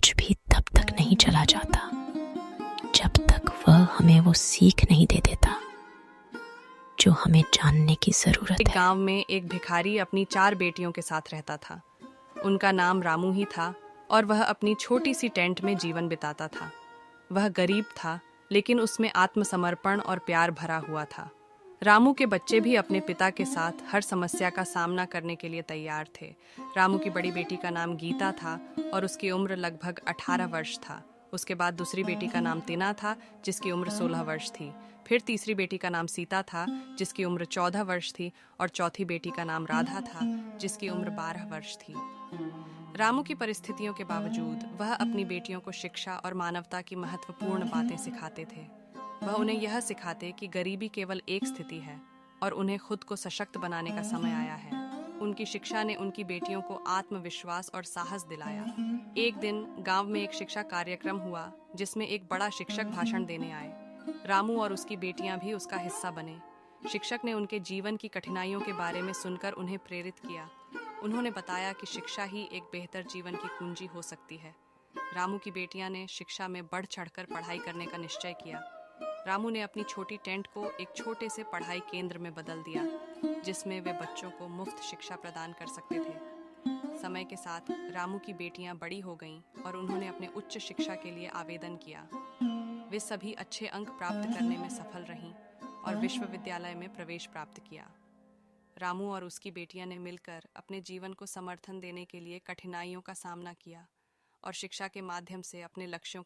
कुछ भी तब तक नहीं चला जाता जब तक वह हमें वो सीख नहीं दे देता जो हमें जानने की जरूरत एक है। गांव में एक भिखारी अपनी 4 बेटियों के साथ रहता था। उनका नाम रामू ही था और वह अपनी छोटी सी टेंट में जीवन बिताता था। वह गरीब था, लेकिन उसमें आत्मसमर्पण और प्यार भरा हुआ था। रामू के बच्चे भी अपने पिता के साथ हर समस्या का सामना करने के लिए तैयार थे। रामू की बड़ी बेटी का नाम गीता था और उसकी उम्र लगभग 18 वर्ष था। उसके बाद दूसरी बेटी का नाम तिना था, जिसकी उम्र 16 वर्ष थी। फिर तीसरी बेटी का नाम सीता था, जिसकी उम्र 14 वर्ष थी, और चौथी बेटी का नाम राधा था, जिसकी उम्र 12 वर्ष थी। रामू की परिस्थितियों के बावजूद वह अपनी बेटियों को शिक्षा और मानवता की महत्वपूर्ण बातें सिखाते थे। वह उन्हें यह सिखाते कि गरीबी केवल एक स्थिति है और उन्हें खुद को सशक्त बनाने का समय आया है। उनकी शिक्षा ने उनकी बेटियों को आत्मविश्वास और साहस दिलाया। एक दिन गांव में एक शिक्षा कार्यक्रम हुआ जिसमें एक बड़ा शिक्षक भाषण देने आए। रामू और उसकी बेटियां भी उसका हिस्सा बने। शिक्षक ने उनके जीवन की कठिनाइयों के बारे में सुनकर उन्हें प्रेरित किया। उन्होंने बताया कि शिक्षा ही एक बेहतर जीवन की कुंजी हो सकती है। रामू की बेटियां ने शिक्षा में बढ़ चढ़कर पढ़ाई करने का निश्चय किया। रामू ने अपनी छोटी टेंट को एक छोटे से पढ़ाई केंद्र में बदल दिया, जिसमें वे बच्चों को मुफ्त शिक्षा प्रदान कर सकते थे। समय के साथ रामू की बेटियां बड़ी हो गईं और उन्होंने अपने उच्च शिक्षा के लिए आवेदन किया। वे सभी अच्छे अंक प्राप्त करने में सफल रहीं और विश्वविद्यालय में प्रवेश प्राप्त किया। रामू और उसकी बेटियां ने मिलकर अपने जीवन को समर्थन देने के लिए कठिनाइयों का सामना किया और शिक्षा के माध्यम से अपने लक्ष्यों को